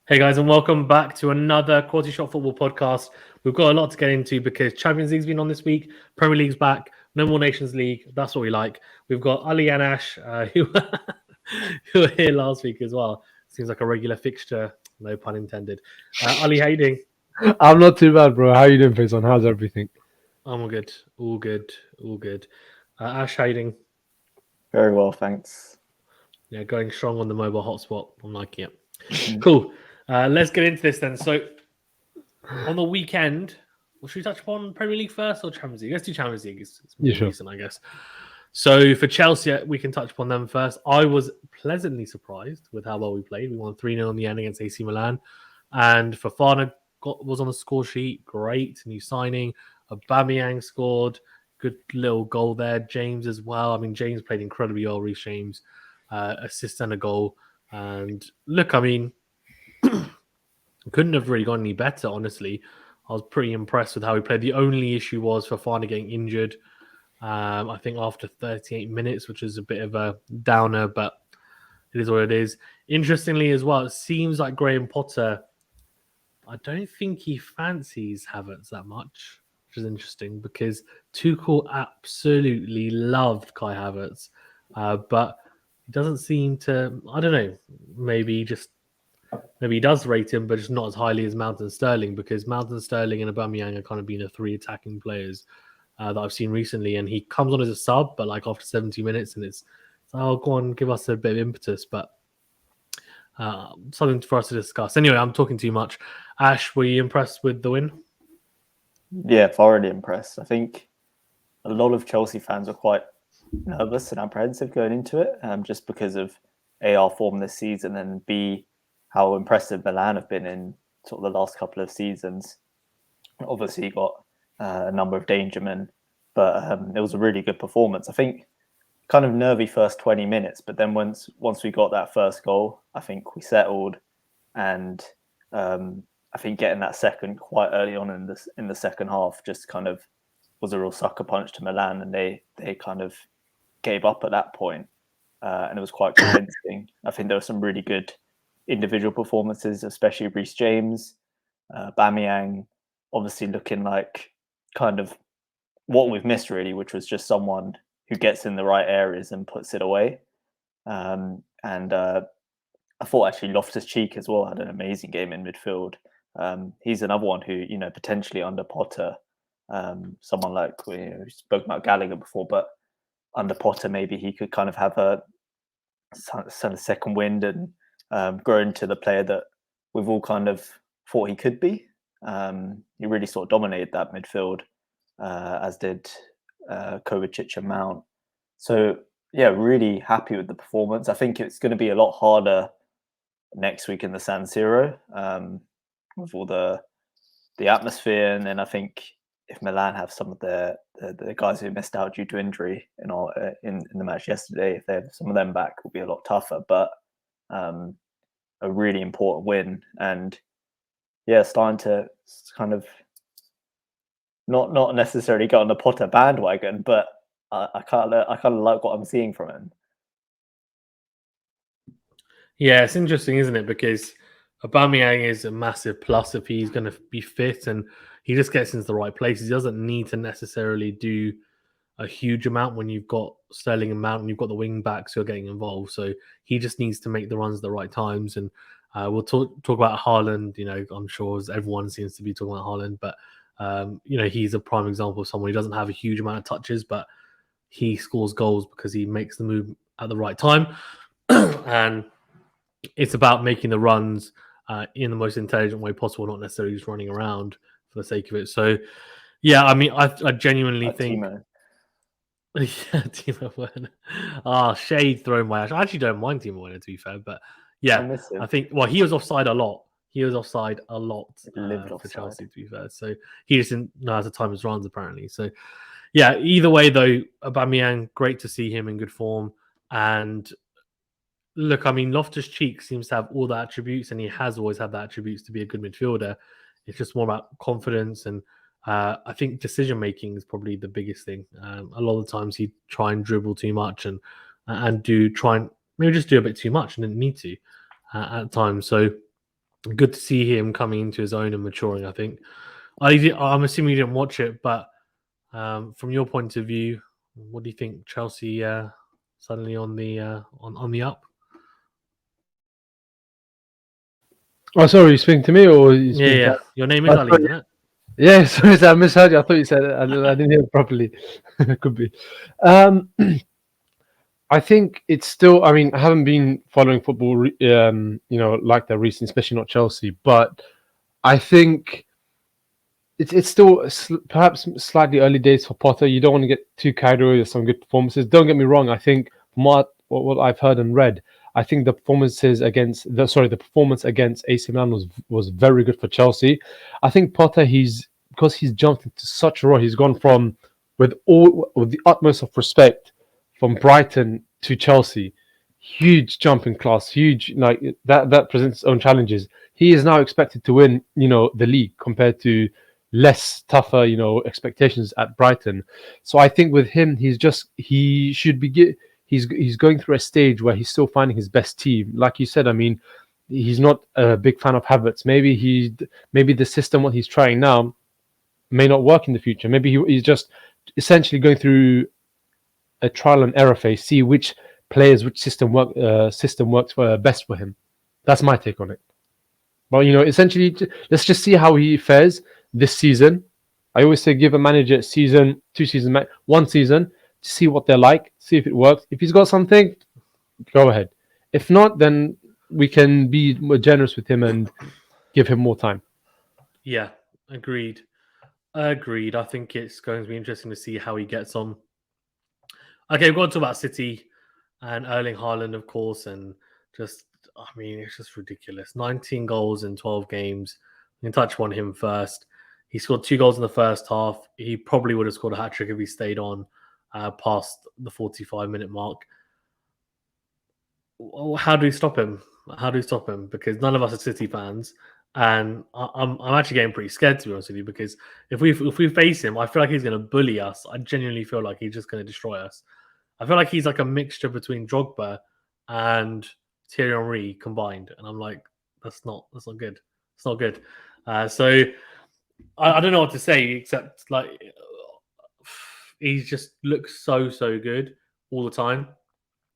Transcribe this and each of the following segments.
Hey guys, and welcome back to another Quality Shot Football podcast. We've got a lot to get into because Champions League's been on this week, Premier League's back, no more Nations League. That's what we like. We've got Ali and Ash, who who were here last week as well. Seems like a regular fixture, no pun intended. Ali, how you doing? I'm not too bad, bro. How you doing, Faison? How's everything? I'm all good, all good, all good. Ash, how you doing? Very well, thanks. Yeah, going strong on the mobile hotspot. I'm liking it. Mhm. Cool. Let's get into this then. So, on the weekend, well, should we touch upon Premier League first or Champions League? Let's do Champions League. It's more Yeah, sure. recent, I guess. So, for Chelsea, we can touch upon them first. I was pleasantly surprised with how well we played. We won 3-0 in the end against AC Milan. And Fofana was on the score sheet. Great. New signing. Aubameyang scored. Good little goal there. James as well. I mean, James played incredibly well. Reece James, assist and a goal. And look, I mean, couldn't have really gone any better, honestly. I was pretty impressed with how he played. The only issue was Fofana getting injured, I think after 38 minutes, which is a bit of a downer, but it is what it is. Interestingly as well, it seems like Graham Potter, I don't think he fancies Havertz that much, which is interesting because Tuchel absolutely loved Kai Havertz, but he doesn't seem to, I don't know, maybe he does rate him, but just not as highly as Mount and Sterling, because Mount and Sterling and Aubameyang are kind of been the three attacking players that I've seen recently. And he comes on as a sub, but like after 70 minutes, and it's oh, go on, give us a bit of impetus. But something for us to discuss. Anyway, I'm talking too much. Ash, were you impressed with the win? Yeah, thoroughly impressed. I think a lot of Chelsea fans are quite nervous and apprehensive going into it, just because of AR form this season and B, how impressive Milan have been in sort of the last couple of seasons. Obviously, got a number of danger men, but it was a really good performance. I think kind of nervy first 20 minutes, but then once we got that first goal, I think we settled, and I think getting that second quite early on in the second half just kind of was a real sucker punch to Milan, and they kind of gave up at that point, and it was quite convincing. I think there were some really good individual performances, especially Reece James, Aubameyang, obviously looking like kind of what we've missed really, which was just someone who gets in the right areas and puts it away. And I thought actually Loftus-Cheek as well had an amazing game in midfield. He's another one who, potentially under Potter, someone like we spoke about Gallagher before, but under Potter maybe he could kind of have a second wind and grow into the player that we've all kind of thought he could be. He really sort of dominated that midfield, as did Kovacic and Mount. So yeah, really happy with the performance. I think it's going to be a lot harder next week in the San Siro, with all the atmosphere, and then I think if Milan have some of the guys who missed out due to injury in the match yesterday, if they have some of them back, it will be a lot tougher. But a really important win, and yeah, starting to kind of not necessarily get on the Potter bandwagon, but I kind of like what I'm seeing from him. Yeah, it's interesting, isn't it? Because Aubameyang is a massive plus if he's going to be fit and he just gets into the right places. He doesn't need to necessarily do a huge amount when you've got Sterling and Mount and you've got the wing backs who are getting involved. So he just needs to make the runs at the right times. And we'll talk about Haaland. I'm sure everyone seems to be talking about Haaland, but he's a prime example of someone who doesn't have a huge amount of touches, but he scores goals because he makes the move at the right time. And it's about making the runs in the most intelligent way possible, not necessarily just running around for the sake of it. So, yeah, I mean, I genuinely think. Timo. Yeah, Timo Werner. Shade thrown by Ash. I actually don't mind Timo Werner, to be fair, but yeah, miss him. I think. Well, he was offside a lot. Lived For offside. Chelsea, to be fair. So he just didn't know how to time his runs, apparently. So yeah, either way though, Aubameyang, great to see him in good form. And look, I mean, Loftus-Cheek seems to have all the attributes, and he has always had the attributes to be a good midfielder. It's just more about confidence, and I think decision making is probably the biggest thing. A lot of the times he try and dribble too much and maybe just do a bit too much and didn't need to at times. So good to see him coming into his own and maturing. I think. I'm assuming you didn't watch it, but from your point of view, what do you think? Chelsea suddenly on the on the up? Oh, sorry, you speaking to me or you speaking Yeah. to... Your name is Ali, isn't it? Yeah, sorry, I misheard you. I thought you said it. I didn't hear it properly. Could be. I think it's still. I mean, I haven't been following football, like that recently, especially not Chelsea. But I think it's still perhaps slightly early days for Potter. You don't want to get too carried away with some good performances. Don't get me wrong. I think from what I've heard and read, I think the performance against AC Milan was very good for Chelsea. I think Potter, because he's jumped into such a role. He's gone from with the utmost of respect from Brighton to Chelsea. Huge jump in class, huge, like that presents its own challenges. He is now expected to win, the league compared to less tougher, expectations at Brighton. So I think with him, he's going through a stage where he's still finding his best team. Like you said, I mean, he's not a big fan of Havertz. Maybe the system what he's trying now may not work in the future. Maybe he's just essentially going through a trial and error phase, see which system works best for him. That's my take on it. But essentially, let's just see how he fares this season. I always say give a manager season, 2 seasons, 1 season to see what they're like, see if it works. If he's got something, go ahead. If not, then we can be more generous with him and give him more time. Yeah, agreed. I think it's going to be interesting to see how he gets on. Okay, we've got to talk about City and Erling Haaland, of course, and it's just ridiculous. 19 goals in 12 games. We can touch on him first. He scored 2 goals in the first half. He probably would have scored a hat-trick if he stayed on past the 45-minute mark. How do we stop him? Because none of us are City fans. And I'm actually getting pretty scared, to be honest with you, because if we face him, I feel like he's going to bully us. I genuinely feel like he's just going to destroy us. I feel like he's like a mixture between Drogba and Thierry Henry combined, and I'm like, that's not good. It's not good. So I don't know what to say except like he just looks so good all the time.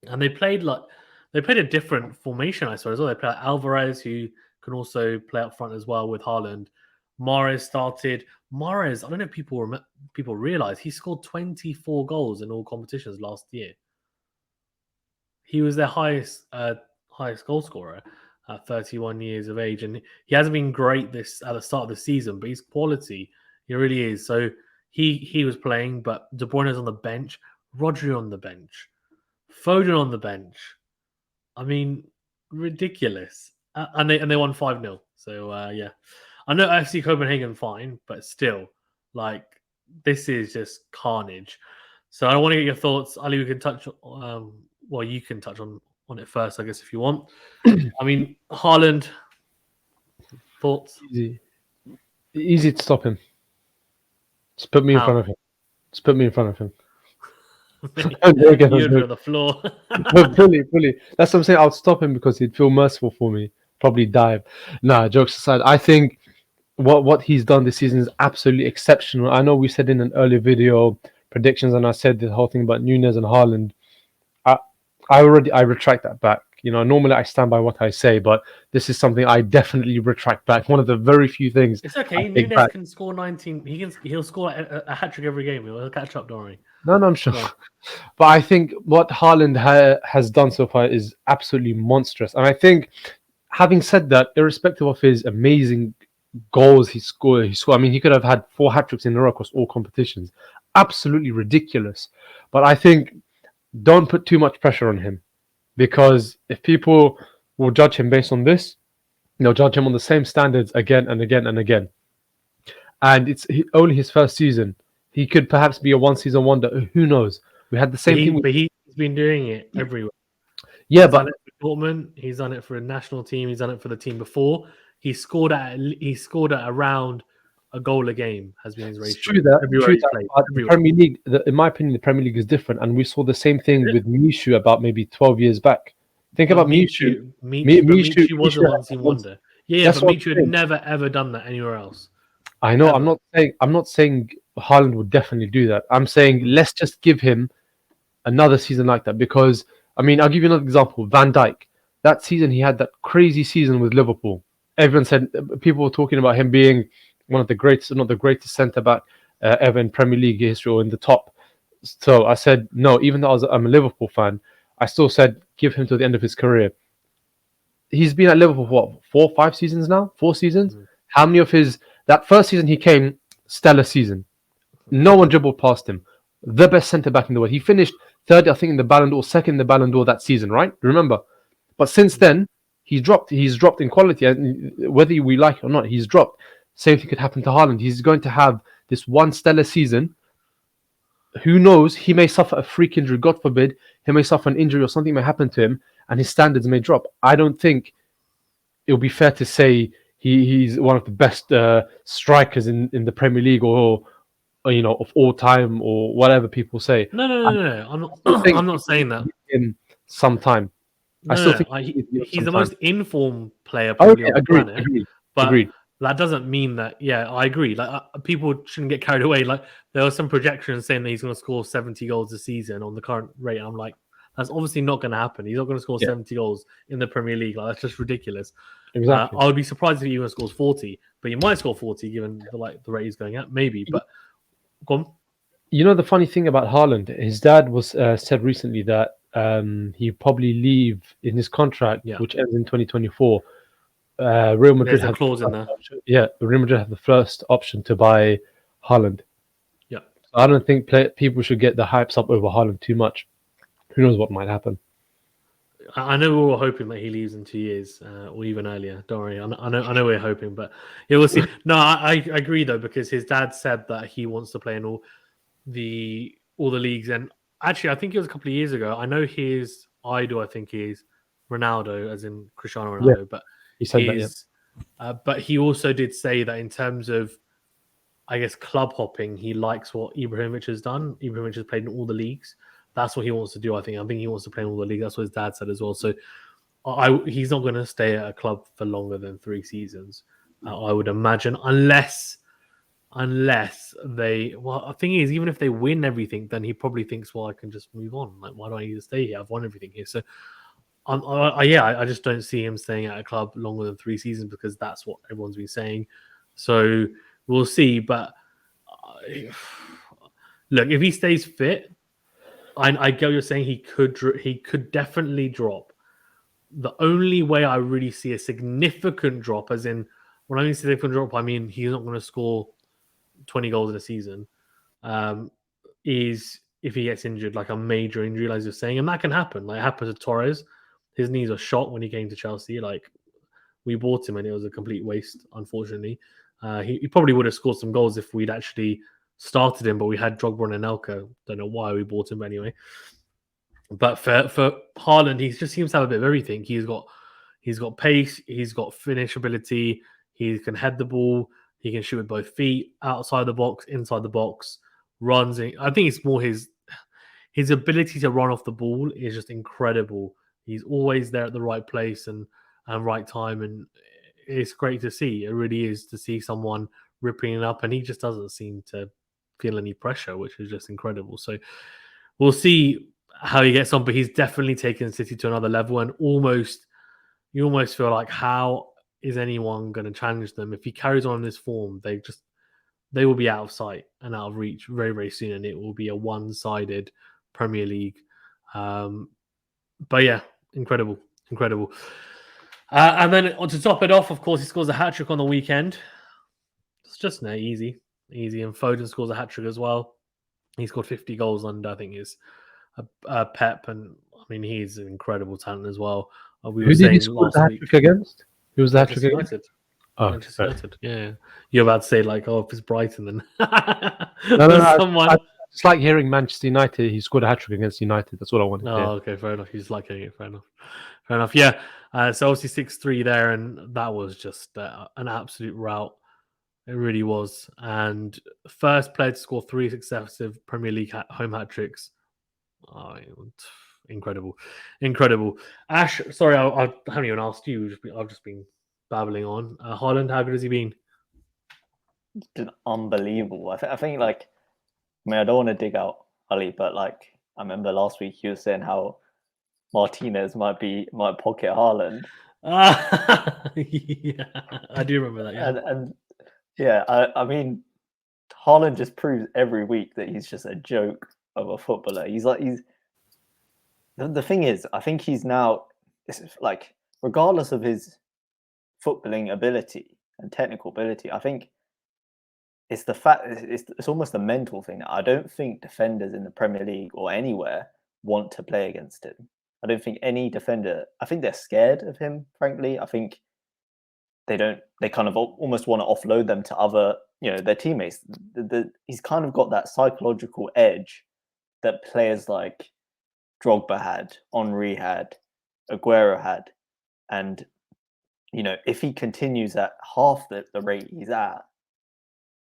And they played a different formation, I suppose. They played Alvarez, who can also play up front as well with Haaland. Mahrez started. Mahrez, I don't know if people realize he scored 24 goals in all competitions last year. He was their highest goal scorer at 31 years of age, and he hasn't been great at the start of the season, but he's quality. He really is. So he was playing, but De Bruyne's on the bench, Rodri on the bench, Foden on the bench. I mean, ridiculous. And they won 5-0. So yeah. I know FC Copenhagen fine, but still, like, this is just carnage. So I want to get your thoughts. Ali, we can touch you can touch on it first, I guess, if you want. I mean, Haaland, thoughts? Easy to stop him. Just put me in front of him. You're on the floor. Fully. That's what I'm saying. I'll stop him because he'd feel merciful for me. Probably dive. Nah, jokes aside, I think what he's done this season is absolutely exceptional. I know we said in an earlier video predictions, and I said the whole thing about Núñez and Haaland. I retract that back. Normally I stand by what I say, but this is something I definitely retract back. One of the very few things. It's okay. Núñez can score 19. He'll score a hat-trick every game. He'll catch up, don't worry. No, I'm sure. Yeah. But I think what Haaland has done so far is absolutely monstrous. And I think, having said that, irrespective of his amazing goals he scored, I mean, he could have had 4 hat-tricks in a row across all competitions. Absolutely ridiculous. But I think don't put too much pressure on him, because if people will judge him based on this, they'll judge him on the same standards again and again and again. And it's only his first season. He could perhaps be a one-season wonder. Who knows? We had the same thing. But he's been doing it everywhere. Yeah, he's done it for Dortmund. He's done it for a national team. He's done it for the team before. He scored at around a goal a game. Has been his ratio. It's true that. The Premier League, in my opinion, the Premier League is different, and we saw the same thing with Michu about maybe 12 years back. Think about Michu. Michu was a one-season wonder. Yeah, That's but what I'm Michu had saying. never ever done that anywhere else. I know. Ever. I'm not saying Haaland would definitely do that. I'm saying let's just give him another season like that, because I mean, I'll give you another example. Van Dijk. That season, he had that crazy season with Liverpool. Everyone said, people were talking about him being one of the greatest, not the greatest centre back ever in Premier League history or in the top. So I said no. Even though I'm a Liverpool fan, I still said give him to the end of his career. He's been at Liverpool for what, 4 or 5 seasons now? 4 seasons. How many of his that first season he came, stellar season. No one dribbled past him. The best centre back in the world. He finished third, I think, in the Ballon d'Or, second in the Ballon d'Or that season, right? Remember? But since then, he's dropped. He's dropped in quality, and whether we like it or not, he's dropped. Same thing could happen to Haaland. He's going to have this one stellar season. Who knows? He may suffer a freak injury, God forbid. He may suffer an injury or something may happen to him, and his standards may drop. I don't think it would be fair to say he's one of the best strikers in the Premier League or of all time or whatever people say. No. I think I'm not saying that. in some time. I still think He's the most informed player Oh, probably yeah, on the agreed, planet. agreed, But agreed. that doesn't mean that. Yeah, I agree. Like people shouldn't get carried away. Like there were some projections saying that he's going to score 70 goals a season on the current rate. I'm like, that's obviously not going to happen. He's not going to score 70 goals in the Premier League. Like that's just ridiculous. Exactly. I would be surprised if he even scores 40, but he might score 40 given the rate he's going at. Maybe, but go on. You know the funny thing about Haaland, his dad was said recently that he probably leave in his contract, which ends in 2024. Real Madrid There's a have clause in there. Real Madrid have the first option to buy Haaland. Yeah, so I don't think people should get the hypes up over Haaland too much. Who knows what might happen? I know we're all hoping that he leaves in 2 years or even earlier. Don't worry, I know we're hoping, but yeah, we'll see. No, I agree though, because his dad said that he wants to play in all the leagues, and actually, I think it was a couple of years ago. I know his idol, I think, is Ronaldo, as in Cristiano Ronaldo, but he said that. But he also did say that in terms of, I guess, club hopping, he likes what Ibrahimovic has done. Ibrahimovic has played in all the leagues. That's what he wants to do. I think he wants to play in all the leagues. That's what his dad said as well. So he's not going to stay at a club for longer than 3 seasons, I would imagine, unless they. Well, the thing is, even if they win everything, then he probably thinks, well, I can just move on. Like, why do I need to stay here? I've won everything here. So, I just don't see him staying at a club longer than 3 seasons, because that's what everyone's been saying. So we'll see. But look, if he stays fit, I get what you're saying. He could definitely drop. The only way I really see a significant drop, as in when I mean significant drop, I mean he's not going to score 20 goals in a season, is if he gets injured, like a major injury, like you're saying, and that can happen. Like it happened to Torres. His knees were shot when he came to Chelsea. Like we bought him and it was a complete waste, unfortunately. He probably would have scored some goals if we'd actually started him, but we had Drogba and Anelka. Don't know why we bought him, but anyway. But for Haaland, he just seems to have a bit of everything. He's got pace, he's got finish ability, he can head the ball, he can shoot with both feet, outside the box, inside the box, runs. I think it's more his ability to run off the ball is just incredible. He's always there at the right place and right time, and it's great to see. It really is, to see someone ripping it up, and he just doesn't seem to feel any pressure, which is just incredible. So we'll see how he gets on, but he's definitely taken City to another level, and you almost feel like, how is anyone going to challenge them? If he carries on in this form, they will be out of sight and out of reach very, very soon, and it will be a one-sided Premier League. But yeah, incredible. And then to top it off, of course, he scores a hat-trick on the weekend. It's just easy. And Foden scores a hat-trick as well. He scored 50 goals under, I think, is Pep, and I mean, he's an incredible talent as well. We were saying last week against? Who was the hat-trick United. against? Oh, Manchester United. Yeah. You're about to say, like, oh, if it's Brighton, then no. someone. It's like hearing Manchester United. He scored a hat-trick against United. That's what I wanted to hear. Okay, fair enough. You just like hearing it. Fair enough. Yeah. So obviously 6-3 there, and that was just an absolute rout. It really was. And first player to score 3 successive Premier League home hat-tricks. Oh, incredible. Ash, sorry, I haven't even asked you. I've just been babbling on. Haaland, how good has he been? Been unbelievable. I think like, I mean, I don't want to dig out Ali, but like, I remember last week you were saying how Martinez might pocket Haaland. Yeah, I do remember that. Yeah, And yeah, I mean, Haaland just proves every week that he's just a joke of a footballer. The thing is, I think he's now, it's like, regardless of his footballing ability and technical ability, I think it's the fact it's almost a mental thing. I don't think defenders in the Premier League or anywhere want to play against him. I don't think any defender. I think they're scared of him. Frankly, I think they don't. They kind of almost want to offload them to other, their teammates. He's kind of got that psychological edge that players like Drogba had, Henry had, Aguero had, and if he continues at half the rate he's at,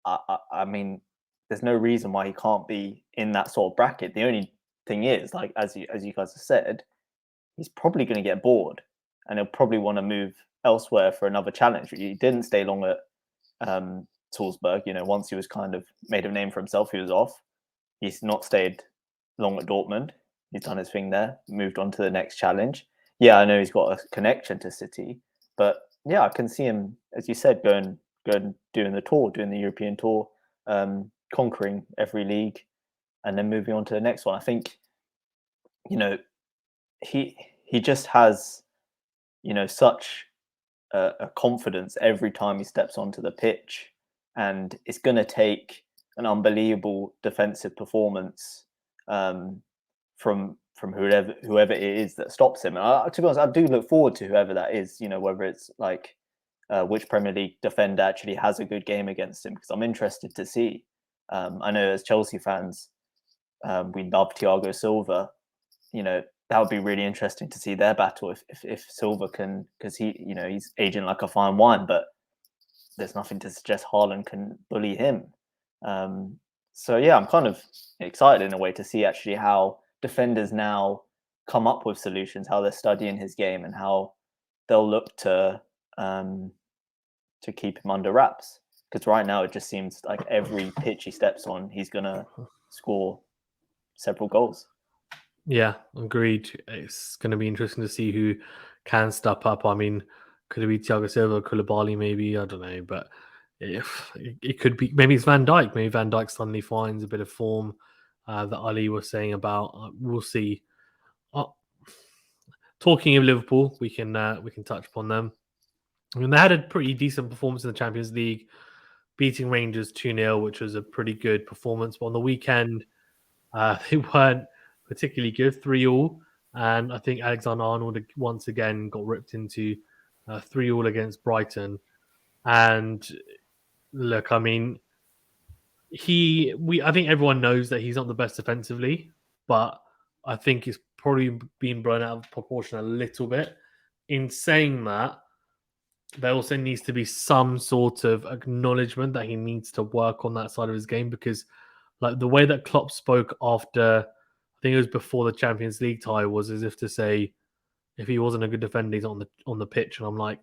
I mean, there's no reason why he can't be in that sort of bracket. The only thing is, like as you guys have said, he's probably going to get bored, and he'll probably want to move elsewhere for another challenge. He didn't stay long at Salzburg. Once he was kind of made a name for himself, he was off. He's not stayed long at Dortmund. He's done his thing there, moved on to the next challenge. Yeah, I know he's got a connection to City, but yeah, I can see him, as you said, going doing the tour, doing the European tour, conquering every league, and then moving on to the next one. I think, he just has, such a confidence every time he steps onto the pitch, and it's going to take an unbelievable defensive performance from whoever it is that stops him. And to be honest, I do look forward to whoever that is. Whether it's like which Premier League defender actually has a good game against him, because I'm interested to see. I know as Chelsea fans, we love Thiago Silva. That would be really interesting to see their battle if Silva can, because he's aging like a fine wine, but there's nothing to suggest Haaland can bully him. So yeah, I'm kind of excited in a way to see actually how defenders now come up with solutions, how they're studying his game, and how they'll look to keep him under wraps. Because right now it just seems like every pitch he steps on, he's gonna score several goals. Yeah, agreed. It's going to be interesting to see who can step up. I mean, could it be Thiago Silva, Koulibaly, maybe? I don't know, but it could be. Maybe it's Van Dijk. Maybe Van Dijk suddenly finds a bit of form that Ali was saying about. We'll see. Talking of Liverpool, we can touch upon them. I mean, they had a pretty decent performance in the Champions League, beating Rangers 2-0, which was a pretty good performance. But on the weekend, they weren't particularly good, 3-3. And I think Alexander-Arnold once again got ripped into 3-3 against Brighton. And look, I mean, I think everyone knows that he's not the best defensively, but I think he's probably been blown out of proportion a little bit. In saying that, there also needs to be some sort of acknowledgement that he needs to work on that side of his game, because like the way that Klopp spoke after, I think it was before the Champions League tie, was as if to say, if he wasn't a good defender, he's on the pitch. And I'm like,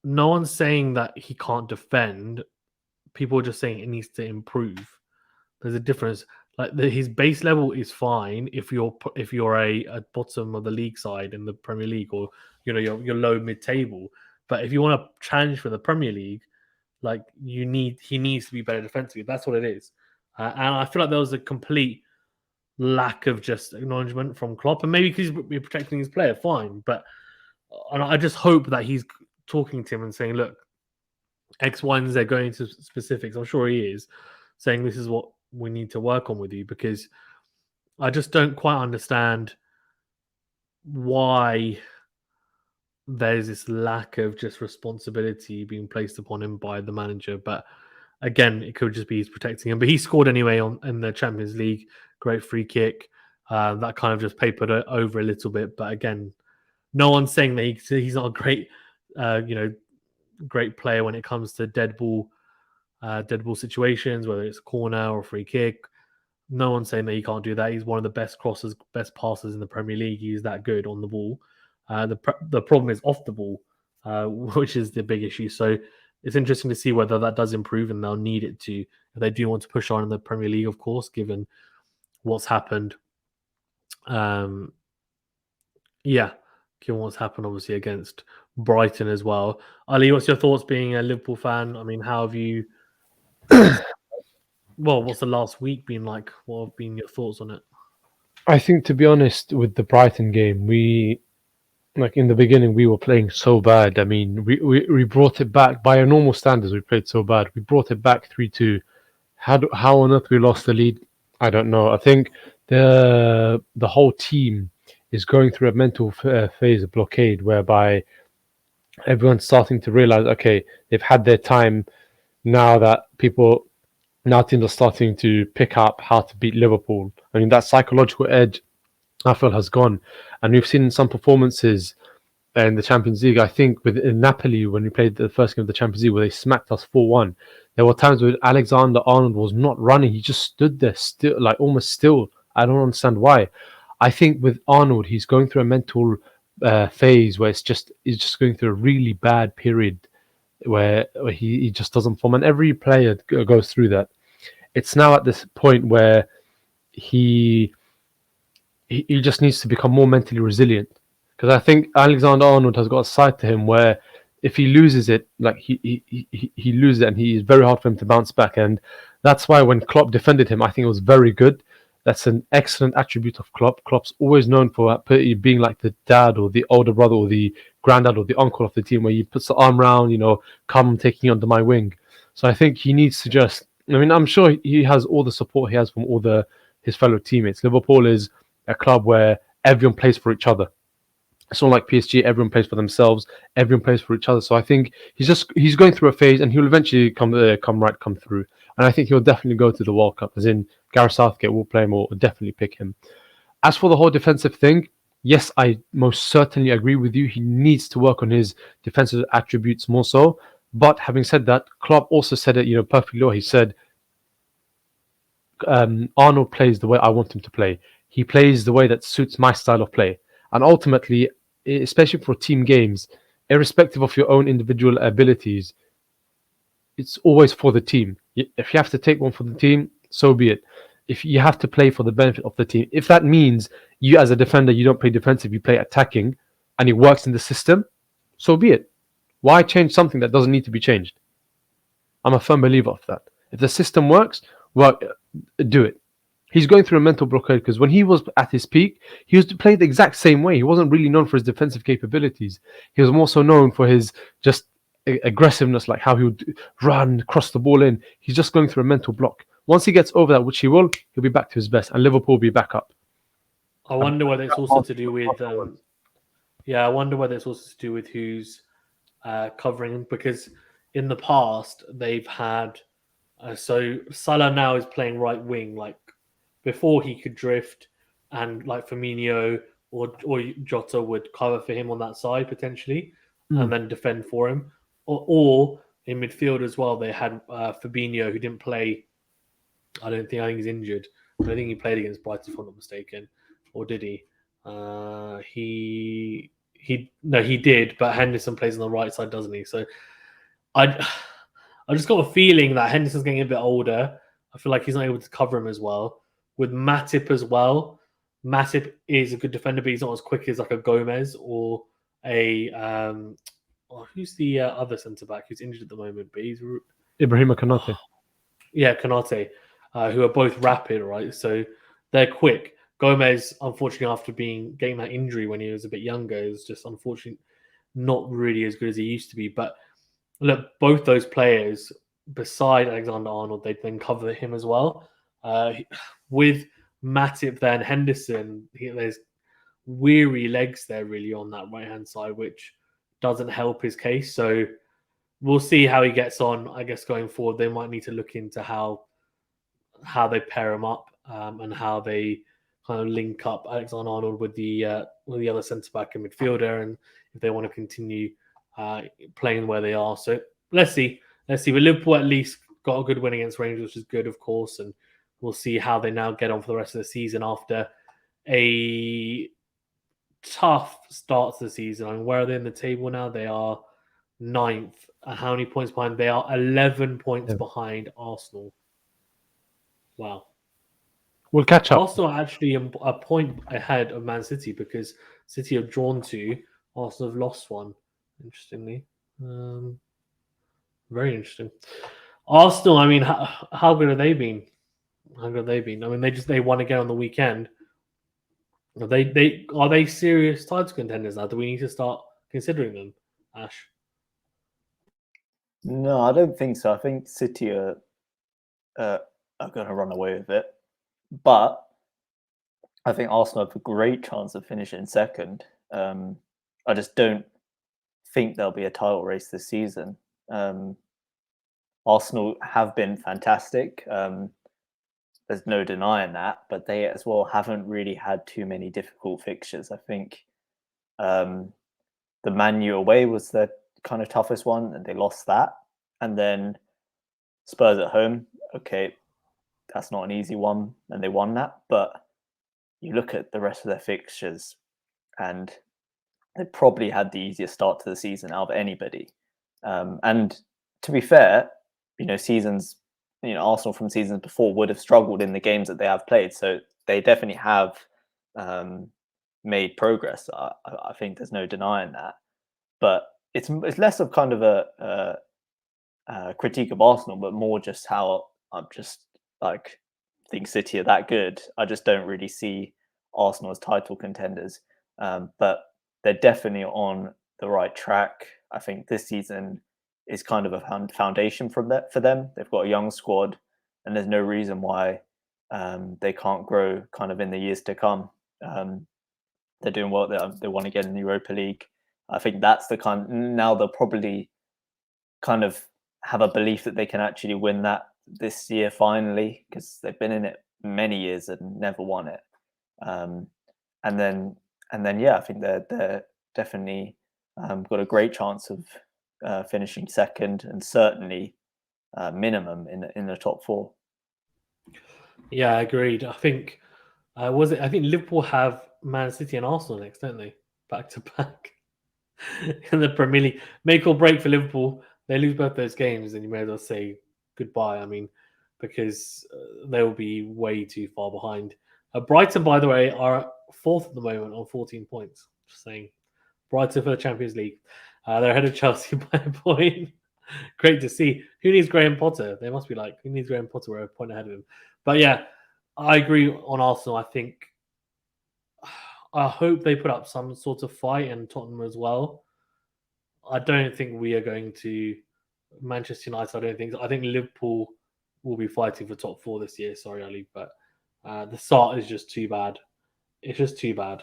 no one's saying that he can't defend. People are just saying it needs to improve. There's a difference. Like his base level is fine if you're a bottom of the league side in the Premier League, or you're low mid table. But if you want to challenge for the Premier League, like he needs to be better defensively. That's what it is. And I feel like there was a complete lack of just acknowledgement from Klopp, and maybe because he's protecting his player, fine. But and I just hope that he's talking to him and saying, look, X, Y, and Z, going into specifics. I'm sure he is saying this is what we need to work on with you, because I just don't quite understand why there's this lack of just responsibility being placed upon him by the manager. But again, it could just be he's protecting him. But he scored anyway in the Champions League. Great free kick. That kind of just papered it over a little bit. But again, no one's saying that he's not a great, great player when it comes to dead ball situations, whether it's a corner or a free kick. No one's saying that he can't do that. He's one of the best crossers, best passers in the Premier League. He's that good on the ball. The problem is off the ball. which is the big issue. So it's interesting to see whether that does improve, and they'll need it to if they do want to push on in the Premier League, of course, given what's happened. Yeah, given what's happened, obviously, against Brighton as well. Ali, what's your thoughts being a Liverpool fan? I mean, how have you? Well, what's the last week been like? What have been your thoughts on it? I think, to be honest, with the Brighton game, like in the beginning, we were playing so bad. I mean, we brought it back by our normal standards. We played so bad. We brought it back 3-2. How on earth we lost the lead? I don't know. I think the whole team is going through a mental phase of blockade, whereby everyone's starting to realize, okay, they've had their time. Now that teams are starting to pick up how to beat Liverpool. I mean, that psychological edge, I feel, has gone, and we've seen some performances in the Champions League. I think with Napoli, when we played the first game of the Champions League, where they smacked us 4-1, there were times where Alexander-Arnold was not running. He just stood there still, like almost still. I don't understand why. I think with Arnold, he's going through a mental phase where he's just going through a really bad period where he just doesn't form. And every player goes through that. It's now at this point where he just needs to become more mentally resilient. Because I think Alexander-Arnold has got a side to him where if he loses it, like he loses it, and he is very hard for him to bounce back. And that's why when Klopp defended him, I think it was very good. That's an excellent attribute of Klopp. Klopp's always known for being like the dad or the older brother or the granddad or the uncle of the team, where he puts the arm around, come, I'm taking you under my wing. So I think he needs to just, I mean, I'm sure he has all the support he has from all his fellow teammates. Liverpool is a club where everyone plays for each other. It's not like PSG, everyone plays for themselves, everyone plays for each other. So I think he's going through a phase, and he'll eventually come through. And I think he'll definitely go to the World Cup, as in Gareth Southgate will play him or definitely pick him. As for the whole defensive thing, yes, I most certainly agree with you. He needs to work on his defensive attributes more so. But having said that, Klopp also said it, perfectly well. He said, Arnold plays the way I want him to play. He plays the way that suits my style of play. And ultimately, especially for team games, irrespective of your own individual abilities, it's always for the team. If you have to take one for the team, so be it. If you have to play for the benefit of the team, if that means you as a defender, you don't play defensive, you play attacking, and it works in the system, so be it. Why change something that doesn't need to be changed? I'm a firm believer of that. If the system works, do it. He's going through a mental blockade because when he was at his peak, he was playing the exact same way. He wasn't really known for his defensive capabilities. He was more so known for his just aggressiveness, like how he would run, cross the ball in. He's just going through a mental block. Once he gets over that, which he will, he'll be back to his best, and Liverpool will be back up. I wonder whether it's also to do with I wonder whether it's also to do with who's covering him, because in the past they've had so Salah now is playing right wing. Like before, he could drift, and like Firmino or Jota would cover for him on that side potentially, and then defend for him. Or in midfield as well, they had Fabinho, who didn't play. I think he's injured. I think he played against Brighton, if I'm not mistaken, or did he? He did, but Henderson plays on the right side, doesn't he? So I just got a feeling that Henderson's getting a bit older. I feel like he's not able to cover him as well. With Matip as well, Matip is a good defender, but he's not as quick as like a Gomez or a who's the other centre back who's injured at the moment? But he's Ibrahima Konate. Yeah, Konate, who are both rapid, right? So they're quick. Gomez, unfortunately, after getting that injury when he was a bit younger, is just unfortunately not really as good as he used to be. But look, both those players, beside Alexander-Arnold, they then cover him as well. With Matip, then Henderson, there's weary legs there really on that right-hand side, which doesn't help his case. So we'll see how he gets on. I guess going forward, they might need to look into how they pair him up and how they kind of link up Alexander-Arnold with the other centre-back and midfielder, and if they want to continue playing where they are. So let's see. But Liverpool at least got a good win against Rangers, which is good, of course, and we'll see how they now get on for the rest of the season after a tough start to the season. I mean, where are they in the table now? They are ninth. And how many points behind? They are 11 points Yeah. behind Arsenal. Wow. We'll catch up. Arsenal are actually a point ahead of Man City because City have drawn 2, Arsenal have lost 1. Interestingly. Very interesting. Arsenal, I mean, how good have they been? How good have they been? I mean, they won again on the weekend. Are they serious title contenders now? Do we need to start considering them, Ash? No, I don't think so. I think City are going to run away with it, but I think Arsenal have a great chance of finishing second. I just don't think there'll be a title race this season. Arsenal have been fantastic. There's no denying that, but they as well haven't really had too many difficult fixtures. I think the Man U away was the kind of toughest one, and they lost that. And then Spurs at home, okay, that's not an easy one, and they won that. But you look at the rest of their fixtures, and they probably had the easiest start to the season out of anybody. And to be fair, Arsenal from seasons before would have struggled in the games that they have played. So they definitely have made progress. I think there's no denying that. But it's less of kind of a critique of Arsenal, but more just how I'm just like think City are that good. I just don't really see Arsenal as title contenders. But they're definitely on the right track. I think this season is kind of a foundation for them. They've got a young squad, and there's no reason why they can't grow kind of in the years to come. They're doing well. They want to get in the Europa League. I think that's the kind. Now they'll probably kind of have a belief that they can actually win that this year finally, because they've been in it many years and never won it. And then yeah, I think they're definitely got a great chance of finishing second, and certainly minimum in the top 4. Yeah, agreed. I think I think Liverpool have Man City and Arsenal next, don't they? Back to back in the Premier League. Make or break for Liverpool. They lose both those games, and you may as well say goodbye. I mean, because they will be way too far behind. Brighton, by the way, are 4th at the moment on 14 points. Just saying. Brighton for the Champions League. They're ahead of Chelsea by a point. Great to see. Who needs Graham Potter? They must be like, who needs Graham Potter? We're a point ahead of him. But yeah, I agree on Arsenal. I hope they put up some sort of fight, and Tottenham as well. I don't think we are going to Manchester United. I think Liverpool will be fighting for top 4 this year. Sorry, Ali, but the start is just too bad. It's just too bad.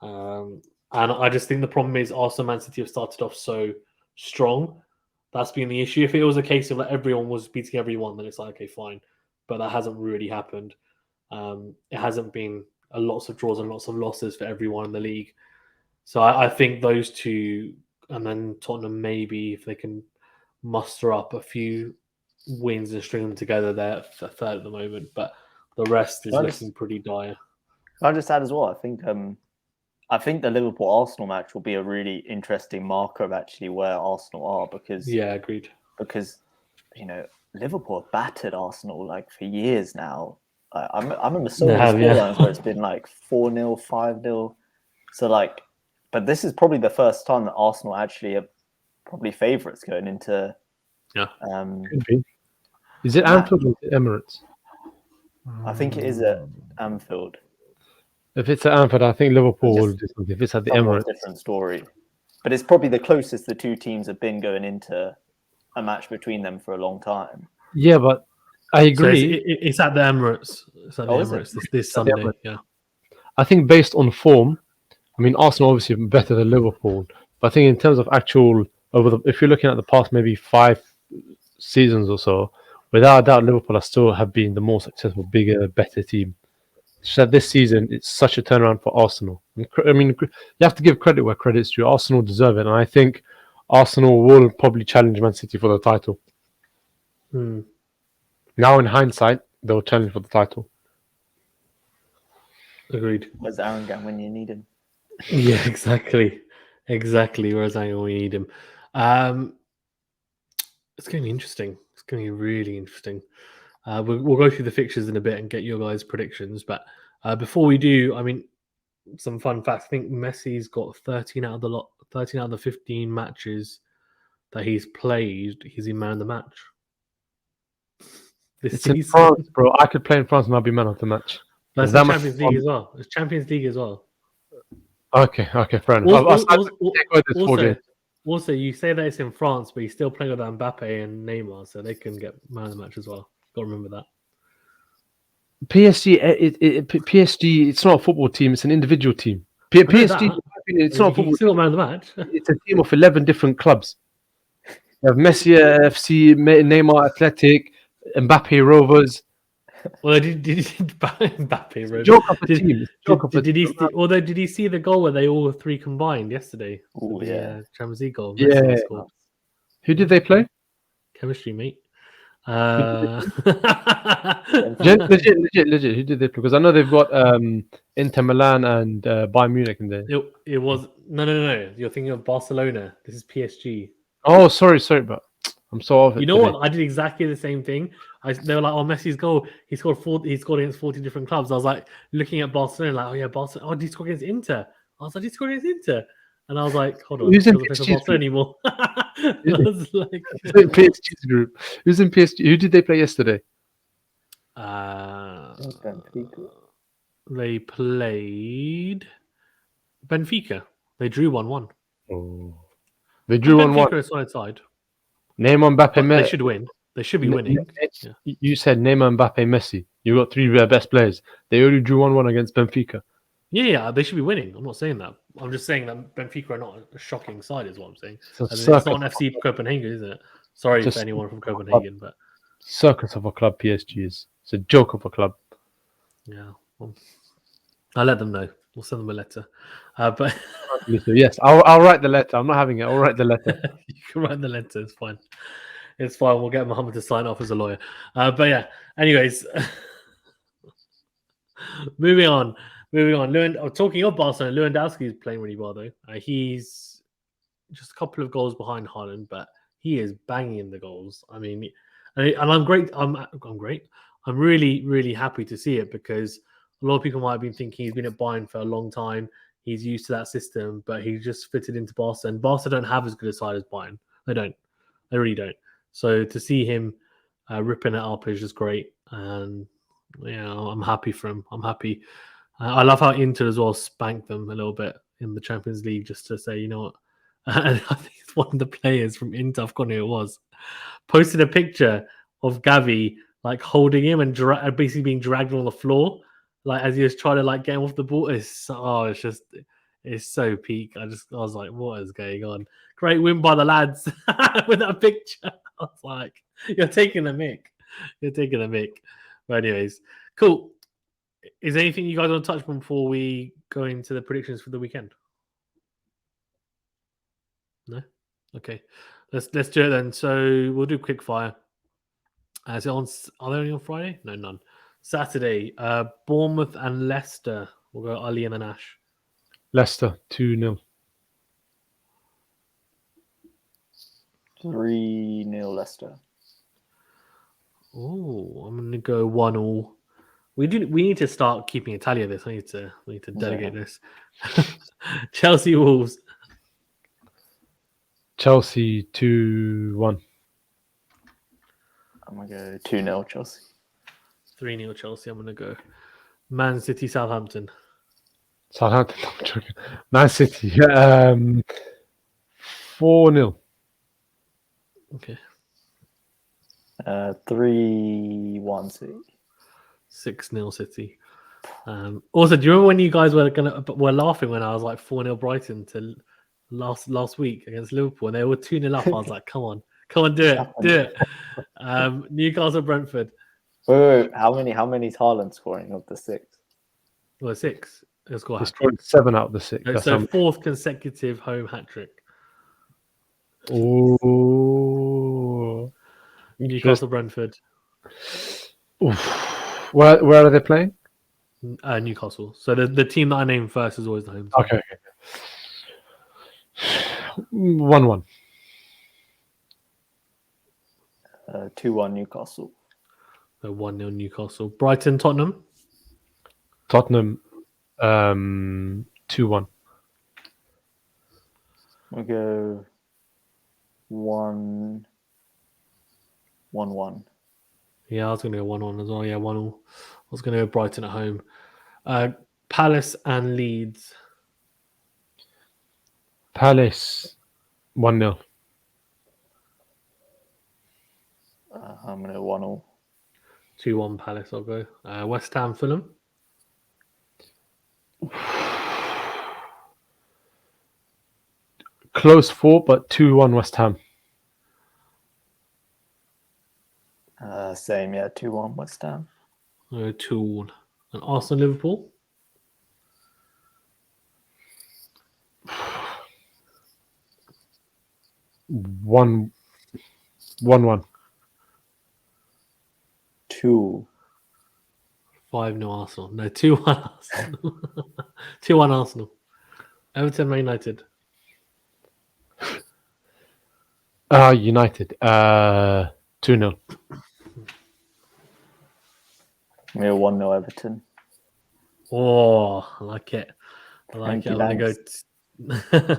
And I just think the problem is Arsenal, Man City have started off so strong. That's been the issue. If it was a case of like everyone was beating everyone, then it's like, okay, fine. But that hasn't really happened. It hasn't been lots of draws and lots of losses for everyone in the league. So I think those two, and then Tottenham, maybe if they can muster up a few wins and string them together, they're third at the moment. But the rest is looking pretty dire. Can I just add as well? I think the Liverpool-Arsenal match will be a really interesting marker of actually where Arsenal are, because agreed. Because Liverpool have battered Arsenal like for years now. I remember so many scorelines where it's been like 4-0, 5-0. So like, but this is probably the first time that Arsenal actually are probably favourites going into. Yeah. Could be. Is it Anfield or Emirates? I think it is at Anfield. If it's at Anfield, I think Liverpool will do something. If it's at the Emirates, different story. But it's probably the closest the two teams have been going into a match between them for a long time. Yeah, but I agree. So it's at the Emirates. It's at the Emirates this Sunday. Yeah. I think based on form, I mean, Arsenal obviously better than Liverpool, but I think in terms of actual if you're looking at the past maybe 5 seasons or so, without a doubt, Liverpool still have been the more successful, bigger, better team. So this season, it's such a turnaround for Arsenal. I mean, you have to give credit where credit's due. Arsenal deserve it, and I think Arsenal will probably challenge Man City for the title. Now, in hindsight, they'll challenge for the title. Agreed. Where's Aaron going when you need him? Yeah, exactly. Where's Aaron when you need him? It's going to be interesting. It's going to be really interesting. We'll go through the fixtures in a bit and get your guys' predictions. But before we do, I mean, some fun facts. I think Messi's got 13 out of the 15 matches that he's played. He's in man of the match this It's in season. France, bro. I could play in France and I'll be man of the match. That's That the much Champions League as well. It's Champions League as well. Okay, fair enough. Also, you say that it's in France, but he's still playing with Mbappe and Neymar, so they can get man of the match as well. Got to remember that. PSG, it's not a football team; it's an individual team. I know PSG, that. it's not a football. He's still man of the match. It's a team of 11 different clubs. You have Messi FC, Neymar Athletic, Mbappe Rovers. Well, did Mbappe? Right? Joke of a team. Did he see the goal where they all three combined yesterday? Oh yeah, Champions League goal. Yeah. Who did they play? Chemistry, mate. Legit. Who did they play? Because I know they've got Inter Milan and Bayern Munich in there. It was no. You're thinking of Barcelona. This is PSG. Oh, sorry, but I'm so off. You know what? I did exactly the same thing. They were like, "Oh, Messi's goal. He scored against 40 different clubs." I was like, looking at Barcelona, like, "Oh yeah, Barcelona. Oh, did he score against Inter?" I was like, "Did he score against Inter?" And I was like, "Hold on, who's in Barcelona anymore?" I was like, PSG's group. Who's in PSG? Who did they play yesterday? They played Benfica. They drew 1-1. Oh, they drew 1-1. Benfica side. Neymar, Mbappe, Messi. They should win. They should be winning. Yeah. You said Neymar, Mbappe, Messi. You got three best players. They only drew 1-1 against Benfica. Yeah, they should be winning. I'm not saying that. I'm just saying that Benfica are not a shocking side, is what I'm saying. It's not an FC Copenhagen, is it? Sorry for anyone from Copenhagen, but circus of a club PSG is. It's a joke of a club. Yeah, well, I'll let them know. We'll send them a letter. But yes, I'll write the letter. I'm not having it. I'll write the letter. You can write the letter. It's fine. It's fine. We'll get Mohammed to sign off as a lawyer. But yeah. Anyways, moving on. Talking of Barcelona, Lewandowski is playing really well though. He's just a couple of goals behind Haaland, but he is banging in the goals. I mean, and I'm great. I'm great. I'm really, really happy to see it because a lot of people might have been thinking he's been at Bayern for a long time. He's used to that system, but he just fitted into Barca. And Barca don't have as good a side as Bayern. They don't. They really don't. So to see him ripping it up is just great. And I'm happy for him. I'm happy. I love how Inter as well spanked them a little bit in the Champions League just to say, you know what? And I think it's one of the players from Inter, I've forgotten who it was, posted a picture of Gavi like holding him and basically being dragged on the floor, like as he was trying to like get him off the ball. It's so peak. I was like, what is going on? Great win by the lads with that picture. I was like, you're taking the mick. But anyways, cool. Is there anything you guys want to touch on before we go into the predictions for the weekend? No? Okay. Let's do it then. So we'll do quick fire. Are they only on Friday? No, none. Saturday, Bournemouth and Leicester. We'll go Ali and then Ash. Leicester 2-0. 3-0 Leicester. Oh, I'm gonna go 1-1. We need to start keeping a tally of this. We need to delegate this. Chelsea Wolves. Chelsea 2-1. I'm gonna go 2-0 Chelsea. 3-0 Chelsea. I'm gonna go Man City Southampton. Southampton. I'm joking. Man City 4-0. Okay. 3-1 City. 6-0 City. Also, do you remember when you guys were laughing when I was like 4-0 Brighton to last week against Liverpool and they were 2-0 up? I was like, come on, do it. Newcastle Brentford. Wait. How many is Haaland scoring of the 6? Well, 6. He scored 7 out of the 6. So fourth consecutive home hat trick. Oh, Newcastle Brentford. Where are they playing? Newcastle. So the team that I named first is always the home team. Okay. 1-1. 2-1 Newcastle. So 1-0 Newcastle. Brighton, Tottenham. Tottenham 2-1. We'll go 1-1. Yeah, I was going to go 1-1 as well. Yeah, 1-1. I was going to go Brighton at home. Palace and Leeds. Palace 1-0. I'm going to 1-1. 2-1 Palace, I'll go. West Ham, Fulham. Close 4, but 2-1 West Ham. Same, yeah, 2-1 West Ham. 2-1. And Arsenal, Liverpool. 1-1. 2. 5-0 Arsenal. No, 2-1 Arsenal. 2-1 Arsenal. Everton, Man United. United 2-0. Maybe 1-0 Everton. Oh, I like it. I like Frankie it. I'm going to Lamp's. go.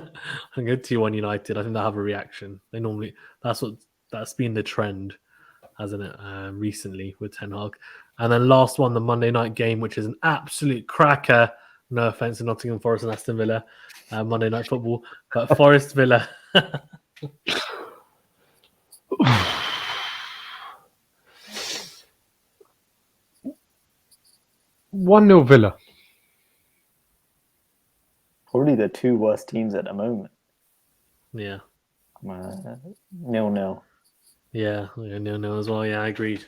I'm going to 2-1 United. I think they'll have a reaction. They normally that's been the trend, hasn't it? Recently with Ten Hag. And then last one, the Monday night game, which is an absolute cracker. No offense to Nottingham Forest and Aston Villa, Monday night football, but Forest Villa. 1-0 Villa. Probably the two worst teams at the moment. Yeah. 0-0. Yeah, 0-0 as well. Yeah, agreed.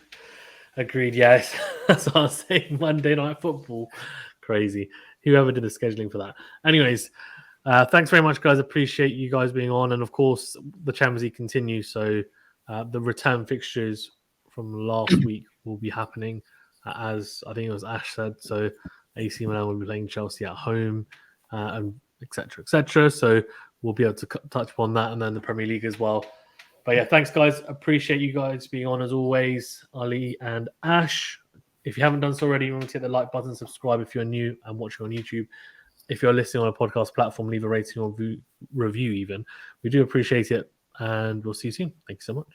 Yes, that's what I was saying. Monday night football, crazy. Whoever did the scheduling for that. Anyways, thanks very much, guys. Appreciate you guys being on, and of course, the Champions League continues. So the return fixtures from last week will be happening, as I think it was Ash said. So AC Milan will be playing Chelsea at home, and etc. etc. So we'll be able to touch upon that, and then the Premier League as well. But yeah, thanks, guys. Appreciate you guys being on as always, Ali and Ash. If you haven't done so already, remember to hit the like button, subscribe if you're new and watching on YouTube. If you're listening on a podcast platform, leave a rating or review even. We do appreciate it, and we'll see you soon. Thank you so much.